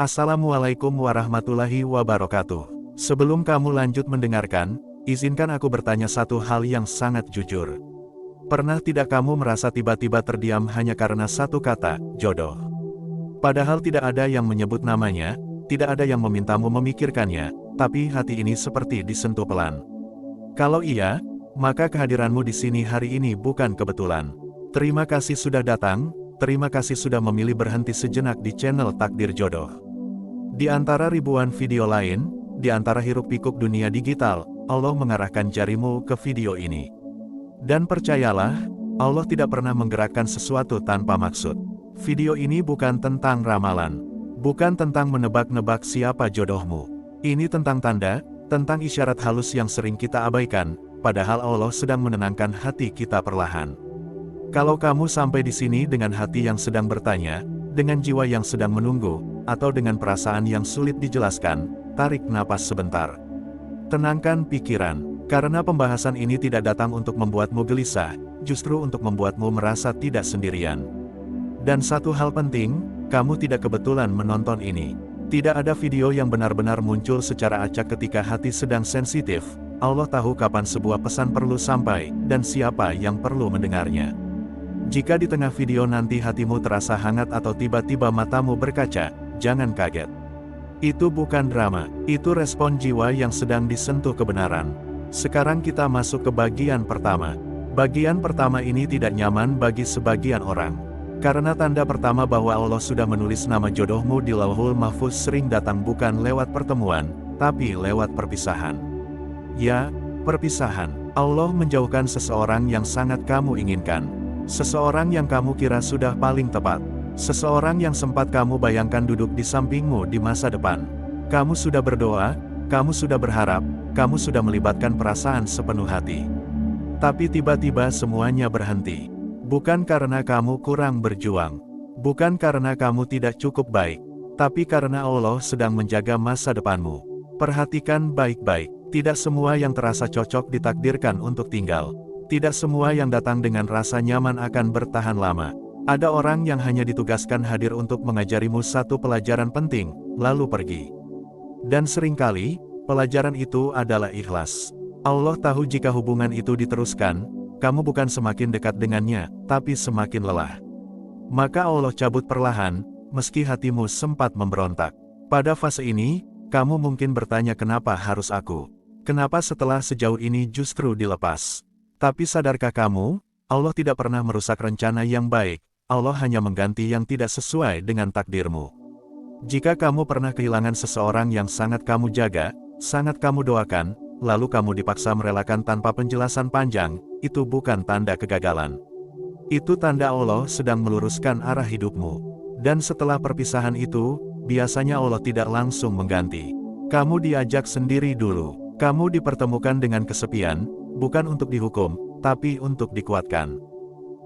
Assalamualaikum warahmatullahi wabarakatuh. Sebelum kamu lanjut mendengarkan, izinkan aku bertanya satu hal yang sangat jujur. Pernah tidak kamu merasa tiba-tiba terdiam hanya karena satu kata, jodoh? Padahal tidak ada yang menyebut namanya, tidak ada yang memintamu memikirkannya, tapi hati ini seperti disentuh pelan. Kalau iya, maka kehadiranmu di sini hari ini bukan kebetulan. Terima kasih sudah datang, terima kasih sudah memilih berhenti sejenak di channel Takdir Jodoh. Di antara ribuan video lain, di antara hiruk-pikuk dunia digital, Allah mengarahkan jarimu ke video ini. Dan percayalah, Allah tidak pernah menggerakkan sesuatu tanpa maksud. Video ini bukan tentang ramalan, bukan tentang menebak-nebak siapa jodohmu. Ini tentang tanda, tentang isyarat halus yang sering kita abaikan, padahal Allah sedang menenangkan hati kita perlahan. Kalau kamu sampai di sini dengan hati yang sedang bertanya, dengan jiwa yang sedang menunggu, atau dengan perasaan yang sulit dijelaskan, tarik napas sebentar. Tenangkan pikiran, karena pembahasan ini tidak datang untuk membuatmu gelisah, justru untuk membuatmu merasa tidak sendirian. Dan satu hal penting, kamu tidak kebetulan menonton ini. Tidak ada video yang benar-benar muncul secara acak ketika hati sedang sensitif. Allah tahu kapan sebuah pesan perlu sampai, dan siapa yang perlu mendengarnya. Jika di tengah video nanti hatimu terasa hangat atau tiba-tiba matamu berkaca, jangan kaget. Itu bukan drama, itu respon jiwa yang sedang disentuh kebenaran. Sekarang kita masuk ke bagian pertama. Bagian pertama ini tidak nyaman bagi sebagian orang. Karena tanda pertama bahwa Allah sudah menulis nama jodohmu di Lauhul Mahfuz sering datang bukan lewat pertemuan, tapi lewat perpisahan. Ya, perpisahan. Allah menjauhkan seseorang yang sangat kamu inginkan. Seseorang yang kamu kira sudah paling tepat. Seseorang yang sempat kamu bayangkan duduk di sampingmu di masa depan. Kamu sudah berdoa, kamu sudah berharap, kamu sudah melibatkan perasaan sepenuh hati. Tapi tiba-tiba semuanya berhenti. Bukan karena kamu kurang berjuang. Bukan karena kamu tidak cukup baik. Tapi karena Allah sedang menjaga masa depanmu. Perhatikan baik-baik. Tidak semua yang terasa cocok ditakdirkan untuk tinggal. Tidak semua yang datang dengan rasa nyaman akan bertahan lama. Ada orang yang hanya ditugaskan hadir untuk mengajarimu satu pelajaran penting, lalu pergi. Dan seringkali, pelajaran itu adalah ikhlas. Allah tahu jika hubungan itu diteruskan, kamu bukan semakin dekat dengannya, tapi semakin lelah. Maka Allah cabut perlahan, meski hatimu sempat memberontak. Pada fase ini, kamu mungkin bertanya kenapa harus aku? Kenapa setelah sejauh ini justru dilepas? Tapi sadarkah kamu, Allah tidak pernah merusak rencana yang baik, Allah hanya mengganti yang tidak sesuai dengan takdirmu. Jika kamu pernah kehilangan seseorang yang sangat kamu jaga, sangat kamu doakan, lalu kamu dipaksa merelakan tanpa penjelasan panjang, itu bukan tanda kegagalan. Itu tanda Allah sedang meluruskan arah hidupmu. Dan setelah perpisahan itu, biasanya Allah tidak langsung mengganti. Kamu diajak sendiri dulu. Kamu dipertemukan dengan kesepian, bukan untuk dihukum, tapi untuk dikuatkan.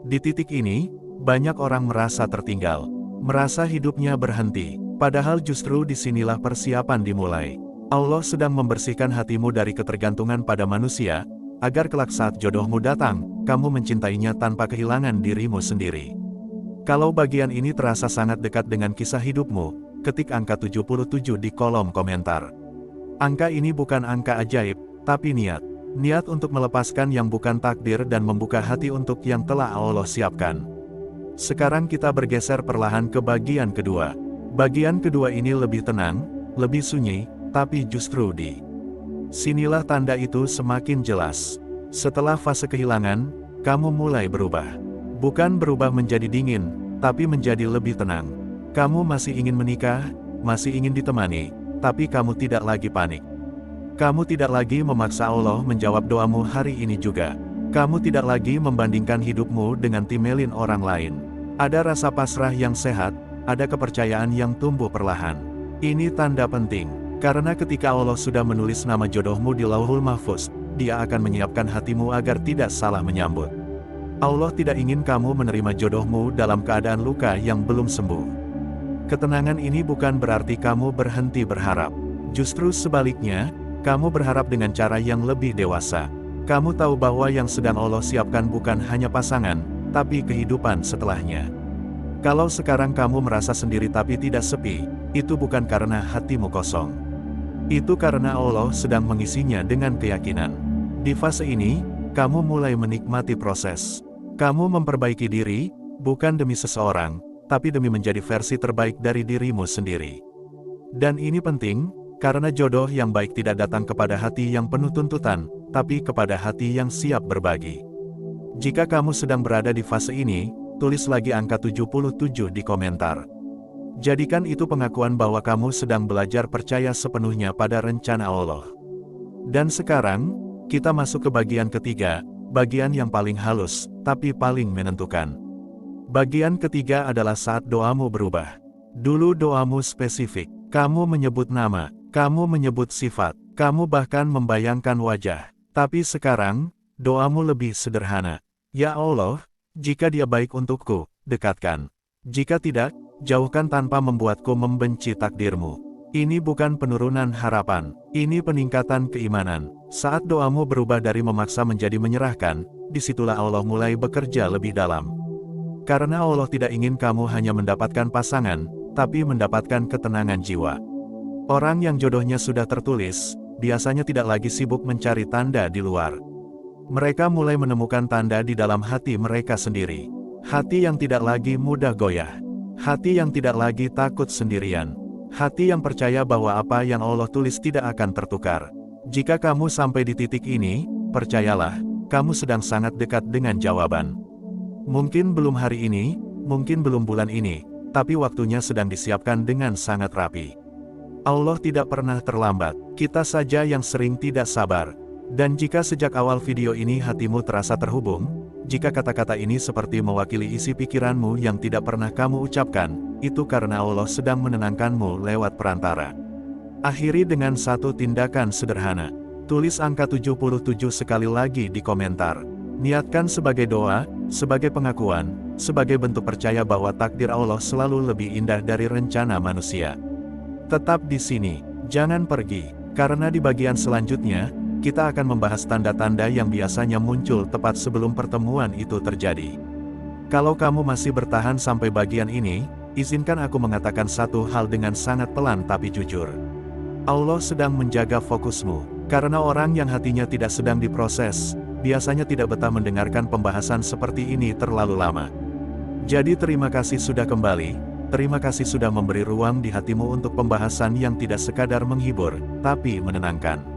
Di titik ini, banyak orang merasa tertinggal. Merasa hidupnya berhenti. Padahal justru disinilah persiapan dimulai. Allah sedang membersihkan hatimu dari ketergantungan pada manusia, agar kelak saat jodohmu datang, kamu mencintainya tanpa kehilangan dirimu sendiri. Kalau bagian ini terasa sangat dekat dengan kisah hidupmu, ketik angka 77 di kolom komentar. Angka ini bukan angka ajaib, tapi niat. Niat untuk melepaskan yang bukan takdir dan membuka hati untuk yang telah Allah siapkan. Sekarang kita bergeser perlahan ke bagian kedua. Bagian kedua ini lebih tenang, lebih sunyi, tapi justru di sinilah tanda itu semakin jelas. Setelah fase kehilangan, kamu mulai berubah. Bukan berubah menjadi dingin, tapi menjadi lebih tenang. Kamu masih ingin menikah, masih ingin ditemani, tapi kamu tidak lagi panik. Kamu tidak lagi memaksa Allah menjawab doamu hari ini juga. Kamu tidak lagi membandingkan hidupmu dengan timelin orang lain. Ada rasa pasrah yang sehat, ada kepercayaan yang tumbuh perlahan. Ini tanda penting. Karena ketika Allah sudah menulis nama jodohmu di Lauhul Mahfuz, Dia akan menyiapkan hatimu agar tidak salah menyambut. Allah tidak ingin kamu menerima jodohmu dalam keadaan luka yang belum sembuh. Ketenangan ini bukan berarti kamu berhenti berharap. Justru sebaliknya, kamu berharap dengan cara yang lebih dewasa. Kamu tahu bahwa yang sedang Allah siapkan bukan hanya pasangan, tapi kehidupan setelahnya. Kalau sekarang kamu merasa sendiri tapi tidak sepi, itu bukan karena hatimu kosong. Itu karena Allah sedang mengisinya dengan keyakinan. Di fase ini, kamu mulai menikmati proses. Kamu memperbaiki diri, bukan demi seseorang, tapi demi menjadi versi terbaik dari dirimu sendiri. Dan ini penting, karena jodoh yang baik tidak datang kepada hati yang penuh tuntutan, tapi kepada hati yang siap berbagi. Jika kamu sedang berada di fase ini, tulis lagi angka 77 di komentar. Jadikan itu pengakuan bahwa kamu sedang belajar percaya sepenuhnya pada rencana Allah. Dan sekarang, kita masuk ke bagian ketiga, bagian yang paling halus, tapi paling menentukan. Bagian ketiga adalah saat doamu berubah. Dulu doamu spesifik, kamu menyebut nama, kamu menyebut sifat, kamu bahkan membayangkan wajah. Tapi sekarang, doamu lebih sederhana. Ya Allah, jika dia baik untukku, dekatkan. Jika tidak, jauhkan tanpa membuatku membenci takdirmu. Ini bukan penurunan harapan, ini peningkatan keimanan. Saat doamu berubah dari memaksa menjadi menyerahkan, disitulah Allah mulai bekerja lebih dalam. Karena Allah tidak ingin kamu hanya mendapatkan pasangan, tapi mendapatkan ketenangan jiwa. Orang yang jodohnya sudah tertulis, biasanya tidak lagi sibuk mencari tanda di luar. Mereka mulai menemukan tanda di dalam hati mereka sendiri. Hati yang tidak lagi mudah goyah. Hati yang tidak lagi takut sendirian. Hati yang percaya bahwa apa yang Allah tulis tidak akan tertukar. Jika kamu sampai di titik ini, percayalah, kamu sedang sangat dekat dengan jawaban. Mungkin belum hari ini, mungkin belum bulan ini, tapi waktunya sedang disiapkan dengan sangat rapi. Allah tidak pernah terlambat, kita saja yang sering tidak sabar. Dan jika sejak awal video ini hatimu terasa terhubung, jika kata-kata ini seperti mewakili isi pikiranmu yang tidak pernah kamu ucapkan, itu karena Allah sedang menenangkanmu lewat perantara. Akhiri dengan satu tindakan sederhana. Tulis angka 77 sekali lagi di komentar. Niatkan sebagai doa, sebagai pengakuan, sebagai bentuk percaya bahwa takdir Allah selalu lebih indah dari rencana manusia. Tetap di sini, jangan pergi, karena di bagian selanjutnya, kita akan membahas tanda-tanda yang biasanya muncul tepat sebelum pertemuan itu terjadi. Kalau kamu masih bertahan sampai bagian ini, izinkan aku mengatakan satu hal dengan sangat pelan tapi jujur. Allah sedang menjaga fokusmu, karena orang yang hatinya tidak sedang diproses, biasanya tidak betah mendengarkan pembahasan seperti ini terlalu lama. Jadi terima kasih sudah kembali, terima kasih sudah memberi ruang di hatimu untuk pembahasan yang tidak sekadar menghibur, tapi menenangkan.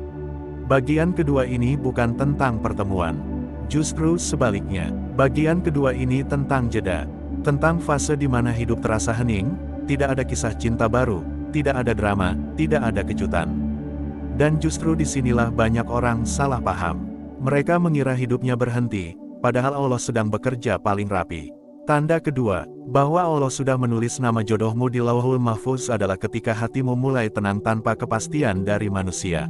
Bagian kedua ini bukan tentang pertemuan. Justru sebaliknya, bagian kedua ini tentang jeda. Tentang fase di mana hidup terasa hening, tidak ada kisah cinta baru, tidak ada drama, tidak ada kejutan. Dan justru disinilah banyak orang salah paham. Mereka mengira hidupnya berhenti, padahal Allah sedang bekerja paling rapi. Tanda kedua, bahwa Allah sudah menulis nama jodohmu di Lauhul Mahfuz adalah ketika hatimu mulai tenang tanpa kepastian dari manusia.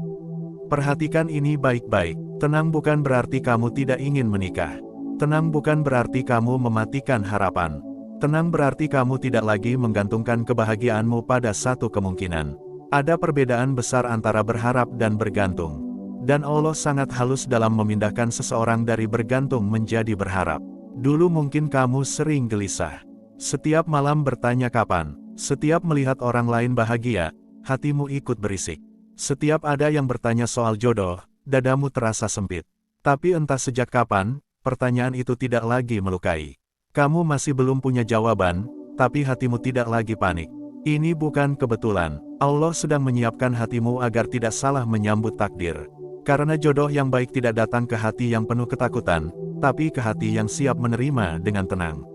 Perhatikan ini baik-baik, tenang bukan berarti kamu tidak ingin menikah. Tenang bukan berarti kamu mematikan harapan. Tenang berarti kamu tidak lagi menggantungkan kebahagiaanmu pada satu kemungkinan. Ada perbedaan besar antara berharap dan bergantung. Dan Allah sangat halus dalam memindahkan seseorang dari bergantung menjadi berharap. Dulu mungkin kamu sering gelisah. Setiap malam bertanya kapan. Setiap melihat orang lain bahagia, hatimu ikut berisik. Setiap ada yang bertanya soal jodoh, dadamu terasa sempit. Tapi entah sejak kapan, pertanyaan itu tidak lagi melukai. Kamu masih belum punya jawaban, tapi hatimu tidak lagi panik. Ini bukan kebetulan, Allah sedang menyiapkan hatimu agar tidak salah menyambut takdir. Karena jodoh yang baik tidak datang ke hati yang penuh ketakutan, tapi ke hati yang siap menerima dengan tenang.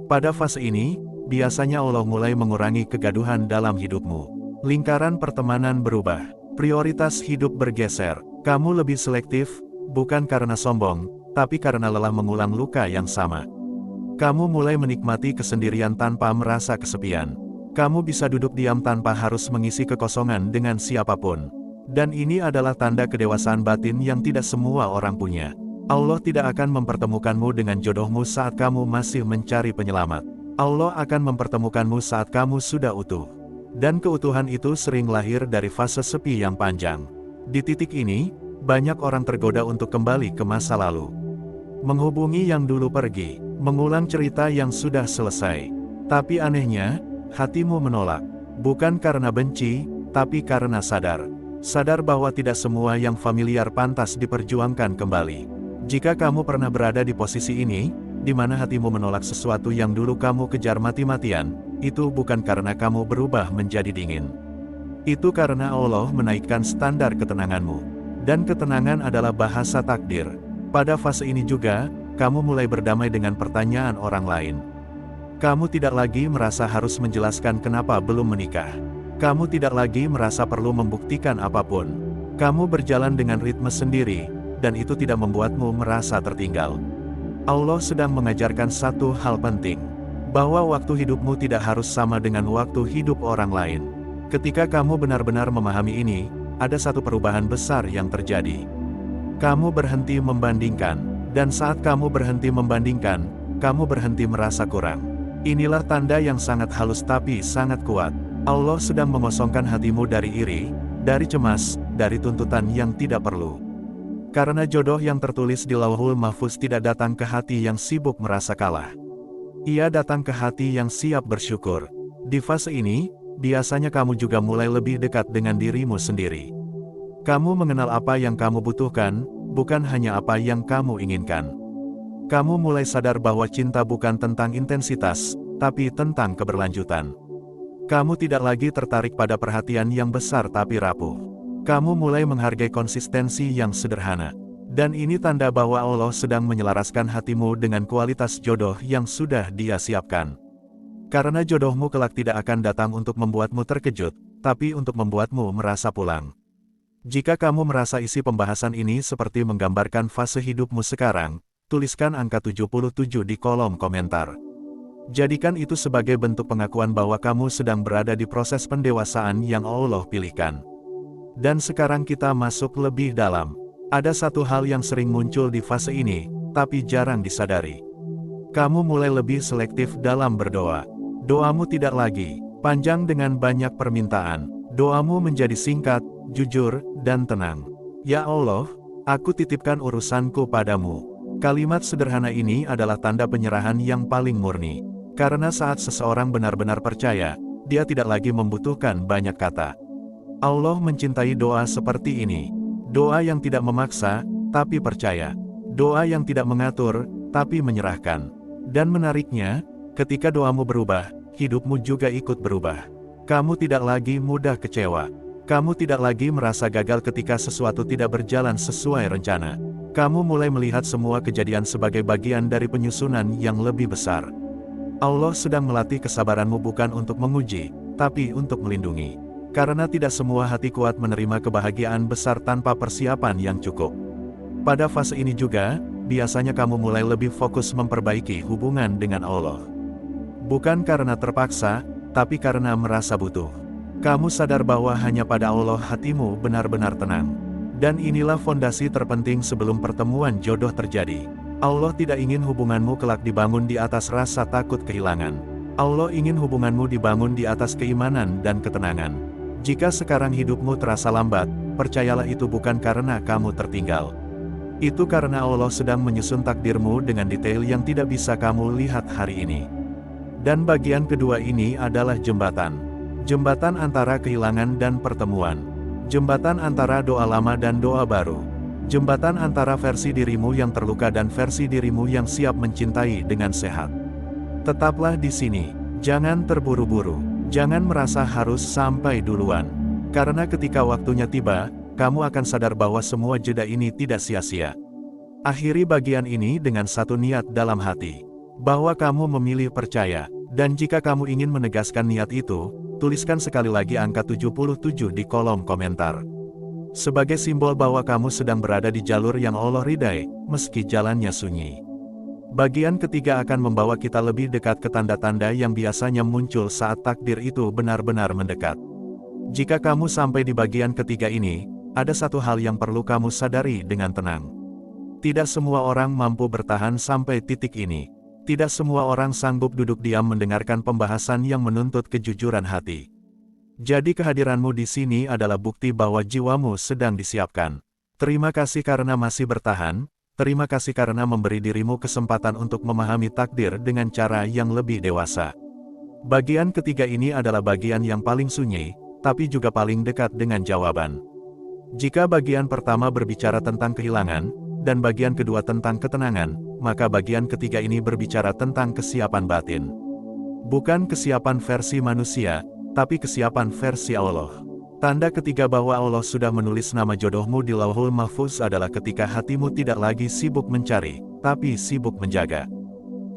Pada fase ini, biasanya Allah mulai mengurangi kegaduhan dalam hidupmu. Lingkaran pertemanan berubah. Prioritas hidup bergeser, kamu lebih selektif, bukan karena sombong, tapi karena lelah mengulang luka yang sama. Kamu mulai menikmati kesendirian tanpa merasa kesepian. Kamu bisa duduk diam tanpa harus mengisi kekosongan dengan siapapun. Dan ini adalah tanda kedewasaan batin yang tidak semua orang punya. Allah tidak akan mempertemukanmu dengan jodohmu saat kamu masih mencari penyelamat. Allah akan mempertemukanmu saat kamu sudah utuh. Dan keutuhan itu sering lahir dari fase sepi yang panjang. Di titik ini, banyak orang tergoda untuk kembali ke masa lalu. Menghubungi yang dulu pergi, mengulang cerita yang sudah selesai. Tapi anehnya, hatimu menolak. Bukan karena benci, tapi karena sadar. Sadar bahwa tidak semua yang familiar pantas diperjuangkan kembali. Jika kamu pernah berada di posisi ini, di mana hatimu menolak sesuatu yang dulu kamu kejar mati-matian, itu bukan karena kamu berubah menjadi dingin. Itu karena Allah menaikkan standar ketenanganmu. Dan ketenangan adalah bahasa takdir. Pada fase ini juga, kamu mulai berdamai dengan pertanyaan orang lain. Kamu tidak lagi merasa harus menjelaskan kenapa belum menikah. Kamu tidak lagi merasa perlu membuktikan apapun. Kamu berjalan dengan ritme sendiri, dan itu tidak membuatmu merasa tertinggal. Allah sedang mengajarkan satu hal penting, bahwa waktu hidupmu tidak harus sama dengan waktu hidup orang lain. Ketika kamu benar-benar memahami ini, ada satu perubahan besar yang terjadi. Kamu berhenti membandingkan, dan saat kamu berhenti membandingkan, kamu berhenti merasa kurang. Inilah tanda yang sangat halus tapi sangat kuat. Allah sedang mengosongkan hatimu dari iri, dari cemas, dari tuntutan yang tidak perlu. Karena jodoh yang tertulis di Lauhul Mahfuz tidak datang ke hati yang sibuk merasa kalah. Ia datang ke hati yang siap bersyukur. Di fase ini, biasanya kamu juga mulai lebih dekat dengan dirimu sendiri. Kamu mengenal apa yang kamu butuhkan, bukan hanya apa yang kamu inginkan. Kamu mulai sadar bahwa cinta bukan tentang intensitas, tapi tentang keberlanjutan. Kamu tidak lagi tertarik pada perhatian yang besar tapi rapuh. Kamu mulai menghargai konsistensi yang sederhana. Dan ini tanda bahwa Allah sedang menyelaraskan hatimu dengan kualitas jodoh yang sudah Dia siapkan. Karena jodohmu kelak tidak akan datang untuk membuatmu terkejut, tapi untuk membuatmu merasa pulang. Jika kamu merasa isi pembahasan ini seperti menggambarkan fase hidupmu sekarang, tuliskan angka 77 di kolom komentar. Jadikan itu sebagai bentuk pengakuan bahwa kamu sedang berada di proses pendewasaan yang Allah pilihkan. Dan sekarang kita masuk lebih dalam. Ada satu hal yang sering muncul di fase ini, tapi jarang disadari. Kamu mulai lebih selektif dalam berdoa. Doamu tidak lagi panjang dengan banyak permintaan. Doamu menjadi singkat, jujur, dan tenang. Ya Allah, aku titipkan urusanku padamu. Kalimat sederhana ini adalah tanda penyerahan yang paling murni. Karena saat seseorang benar-benar percaya, dia tidak lagi membutuhkan banyak kata. Allah mencintai doa seperti ini. Doa yang tidak memaksa, tapi percaya. Doa yang tidak mengatur, tapi menyerahkan. Dan menariknya, ketika doamu berubah, hidupmu juga ikut berubah. Kamu tidak lagi mudah kecewa. Kamu tidak lagi merasa gagal ketika sesuatu tidak berjalan sesuai rencana. Kamu mulai melihat semua kejadian sebagai bagian dari penyusunan yang lebih besar. Allah sedang melatih kesabaranmu bukan untuk menguji, tapi untuk melindungi. Karena tidak semua hati kuat menerima kebahagiaan besar tanpa persiapan yang cukup. Pada fase ini juga, biasanya kamu mulai lebih fokus memperbaiki hubungan dengan Allah. Bukan karena terpaksa, tapi karena merasa butuh. Kamu sadar bahwa hanya pada Allah hatimu benar-benar tenang. Dan inilah fondasi terpenting sebelum pertemuan jodoh terjadi. Allah tidak ingin hubunganmu kelak dibangun di atas rasa takut kehilangan. Allah ingin hubunganmu dibangun di atas keimanan dan ketenangan. Jika sekarang hidupmu terasa lambat, percayalah itu bukan karena kamu tertinggal. Itu karena Allah sedang menyusun takdirmu dengan detail yang tidak bisa kamu lihat hari ini. Dan bagian kedua ini adalah jembatan. Jembatan antara kehilangan dan pertemuan. Jembatan antara doa lama dan doa baru. Jembatan antara versi dirimu yang terluka dan versi dirimu yang siap mencintai dengan sehat. Tetaplah di sini. Jangan terburu-buru. Jangan merasa harus sampai duluan. Karena ketika waktunya tiba, kamu akan sadar bahwa semua jeda ini tidak sia-sia. Akhiri bagian ini dengan satu niat dalam hati. Bahwa kamu memilih percaya. Dan jika kamu ingin menegaskan niat itu, tuliskan sekali lagi angka 77 di kolom komentar. Sebagai simbol bahwa kamu sedang berada di jalur yang Allah ridai, meski jalannya sunyi. Bagian ketiga akan membawa kita lebih dekat ke tanda-tanda yang biasanya muncul saat takdir itu benar-benar mendekat. Jika kamu sampai di bagian ketiga ini, ada satu hal yang perlu kamu sadari dengan tenang. Tidak semua orang mampu bertahan sampai titik ini. Tidak semua orang sanggup duduk diam mendengarkan pembahasan yang menuntut kejujuran hati. Jadi kehadiranmu di sini adalah bukti bahwa jiwamu sedang disiapkan. Terima kasih karena masih bertahan, terima kasih karena memberi dirimu kesempatan untuk memahami takdir dengan cara yang lebih dewasa. Bagian ketiga ini adalah bagian yang paling sunyi, tapi juga paling dekat dengan jawaban. Jika bagian pertama berbicara tentang kehilangan, dan bagian kedua tentang ketenangan, maka bagian ketiga ini berbicara tentang kesiapan batin. Bukan kesiapan versi manusia, tapi kesiapan versi Allah. Tanda ketiga bahwa Allah sudah menulis nama jodohmu di Lauhul Mahfuz adalah ketika hatimu tidak lagi sibuk mencari, tapi sibuk menjaga.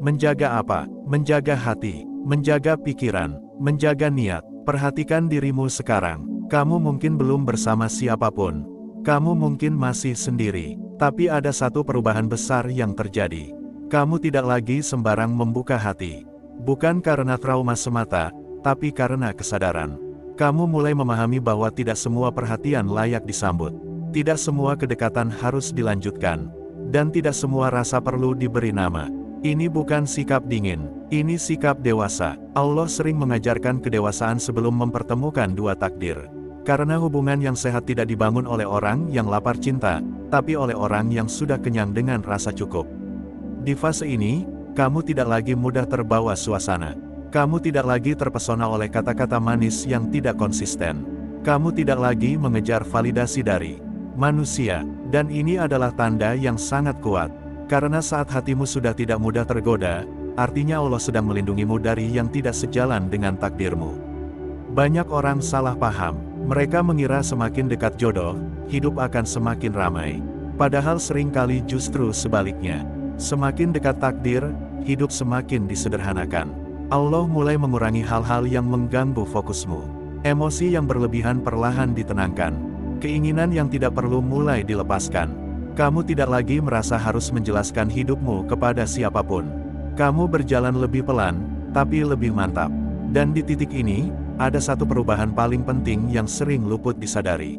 Menjaga apa? Menjaga hati, menjaga pikiran, menjaga niat. Perhatikan dirimu sekarang. Kamu mungkin belum bersama siapapun. Kamu mungkin masih sendiri. Tapi ada satu perubahan besar yang terjadi. Kamu tidak lagi sembarang membuka hati. Bukan karena trauma semata, tapi karena kesadaran. Kamu mulai memahami bahwa tidak semua perhatian layak disambut. Tidak semua kedekatan harus dilanjutkan. Dan tidak semua rasa perlu diberi nama. Ini bukan sikap dingin, ini sikap dewasa. Allah sering mengajarkan kedewasaan sebelum mempertemukan dua takdir. Karena hubungan yang sehat tidak dibangun oleh orang yang lapar cinta, tapi oleh orang yang sudah kenyang dengan rasa cukup. Di fase ini, kamu tidak lagi mudah terbawa suasana. Kamu tidak lagi terpesona oleh kata-kata manis yang tidak konsisten. Kamu tidak lagi mengejar validasi dari manusia, dan ini adalah tanda yang sangat kuat. Karena saat hatimu sudah tidak mudah tergoda, artinya Allah sedang melindungimu dari yang tidak sejalan dengan takdirmu. Banyak orang salah paham, mereka mengira semakin dekat jodoh, hidup akan semakin ramai. Padahal seringkali justru sebaliknya. Semakin dekat takdir, hidup semakin disederhanakan. Allah mulai mengurangi hal-hal yang mengganggu fokusmu. Emosi yang berlebihan perlahan ditenangkan. Keinginan yang tidak perlu mulai dilepaskan. Kamu tidak lagi merasa harus menjelaskan hidupmu kepada siapapun. Kamu berjalan lebih pelan, tapi lebih mantap. Dan di titik ini, ada satu perubahan paling penting yang sering luput disadari.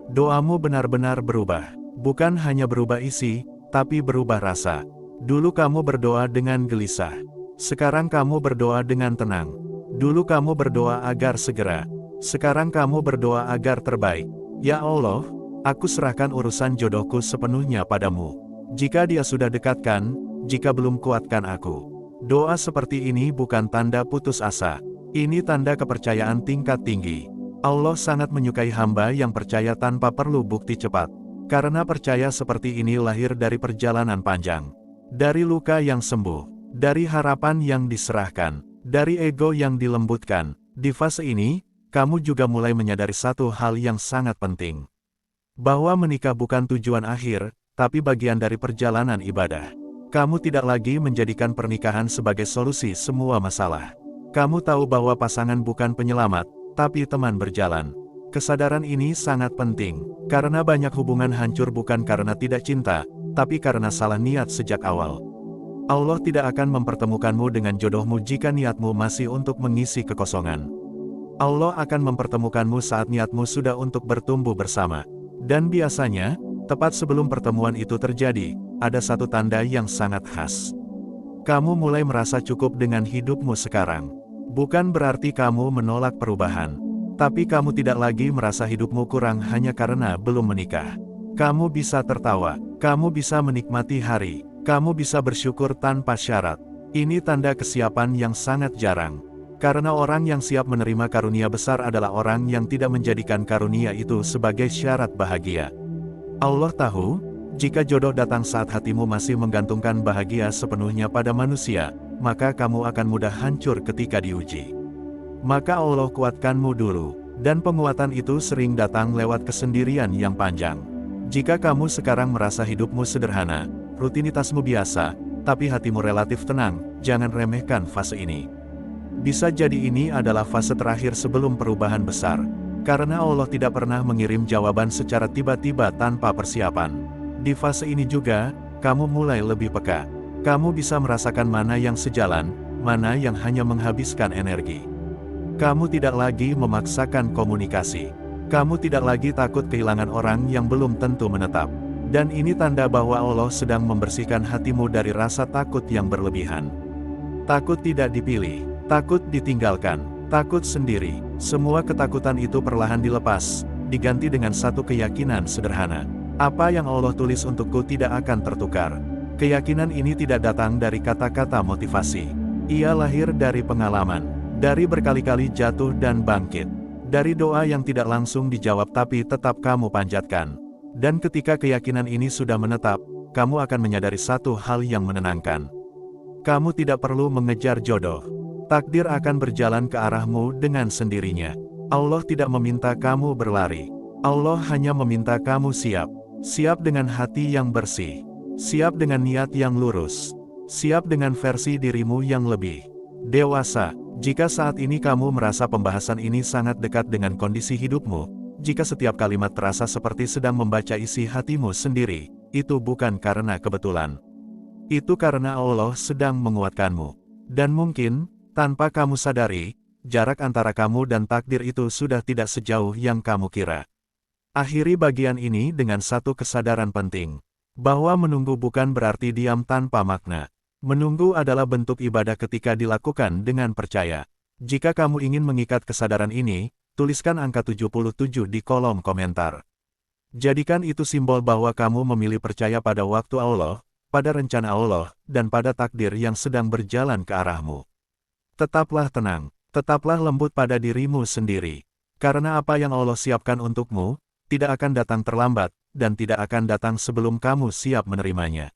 Doamu benar-benar berubah. Bukan hanya berubah isi, tapi berubah rasa. Dulu kamu berdoa dengan gelisah. Sekarang kamu berdoa dengan tenang. Dulu kamu berdoa agar segera. Sekarang kamu berdoa agar terbaik. Ya Allah, aku serahkan urusan jodohku sepenuhnya padamu. Jika dia sudah dekatkan, jika belum kuatkan aku. Doa seperti ini bukan tanda putus asa. Ini tanda kepercayaan tingkat tinggi. Allah sangat menyukai hamba yang percaya tanpa perlu bukti cepat. Karena percaya seperti ini lahir dari perjalanan panjang. Dari luka yang sembuh. Dari harapan yang diserahkan. Dari ego yang dilembutkan. Di fase ini, kamu juga mulai menyadari satu hal yang sangat penting. Bahwa menikah bukan tujuan akhir, tapi bagian dari perjalanan ibadah. Kamu tidak lagi menjadikan pernikahan sebagai solusi semua masalah. Kamu tahu bahwa pasangan bukan penyelamat, tapi teman berjalan. Kesadaran ini sangat penting, karena banyak hubungan hancur bukan karena tidak cinta, tapi karena salah niat sejak awal. Allah tidak akan mempertemukanmu dengan jodohmu jika niatmu masih untuk mengisi kekosongan. Allah akan mempertemukanmu saat niatmu sudah untuk bertumbuh bersama. Dan biasanya, tepat sebelum pertemuan itu terjadi, ada satu tanda yang sangat khas. Kamu mulai merasa cukup dengan hidupmu sekarang. Bukan berarti kamu menolak perubahan. Tapi kamu tidak lagi merasa hidupmu kurang hanya karena belum menikah. Kamu bisa tertawa, kamu bisa menikmati hari, kamu bisa bersyukur tanpa syarat. Ini tanda kesiapan yang sangat jarang. Karena orang yang siap menerima karunia besar adalah orang yang tidak menjadikan karunia itu sebagai syarat bahagia. Allah tahu, jika jodoh datang saat hatimu masih menggantungkan bahagia sepenuhnya pada manusia, maka kamu akan mudah hancur ketika diuji. Maka Allah kuatkanmu dulu, dan penguatan itu sering datang lewat kesendirian yang panjang. Jika kamu sekarang merasa hidupmu sederhana, rutinitasmu biasa, tapi hatimu relatif tenang, jangan remehkan fase ini. Bisa jadi ini adalah fase terakhir sebelum perubahan besar. Karena Allah tidak pernah mengirim jawaban secara tiba-tiba tanpa persiapan. Di fase ini juga, kamu mulai lebih peka. Kamu bisa merasakan mana yang sejalan, mana yang hanya menghabiskan energi. Kamu tidak lagi memaksakan komunikasi. Kamu tidak lagi takut kehilangan orang yang belum tentu menetap. Dan ini tanda bahwa Allah sedang membersihkan hatimu dari rasa takut yang berlebihan. Takut tidak dipilih. Takut ditinggalkan, takut sendiri. Semua ketakutan itu perlahan dilepas, diganti dengan satu keyakinan sederhana. Apa yang Allah tulis untukku tidak akan tertukar. Keyakinan ini tidak datang dari kata-kata motivasi. Ia lahir dari pengalaman, Dari berkali-kali jatuh dan bangkit. Dari doa yang tidak langsung dijawab tapi tetap kamu panjatkan. Dan ketika keyakinan ini sudah menetap, kamu akan menyadari satu hal yang menenangkan. Kamu tidak perlu mengejar jodoh. Takdir akan berjalan ke arahmu dengan sendirinya. Allah tidak meminta kamu berlari. Allah hanya meminta kamu siap. Siap dengan hati yang bersih. Siap dengan niat yang lurus. Siap dengan versi dirimu yang lebih dewasa. Jika saat ini kamu merasa pembahasan ini sangat dekat dengan kondisi hidupmu, jika setiap kalimat terasa seperti sedang membaca isi hatimu sendiri, itu bukan karena kebetulan. Itu karena Allah sedang menguatkanmu. Dan mungkin, tanpa kamu sadari, jarak antara kamu dan takdir itu sudah tidak sejauh yang kamu kira. Akhiri bagian ini dengan satu kesadaran penting. Bahwa menunggu bukan berarti diam tanpa makna. Menunggu adalah bentuk ibadah ketika dilakukan dengan percaya. Jika kamu ingin mengikat kesadaran ini, tuliskan angka 77 di kolom komentar. Jadikan itu simbol bahwa kamu memilih percaya pada waktu Allah, pada rencana Allah, dan pada takdir yang sedang berjalan ke arahmu. Tetaplah tenang, tetaplah lembut pada dirimu sendiri. Karena apa yang Allah siapkan untukmu, tidak akan datang terlambat, dan tidak akan datang sebelum kamu siap menerimanya.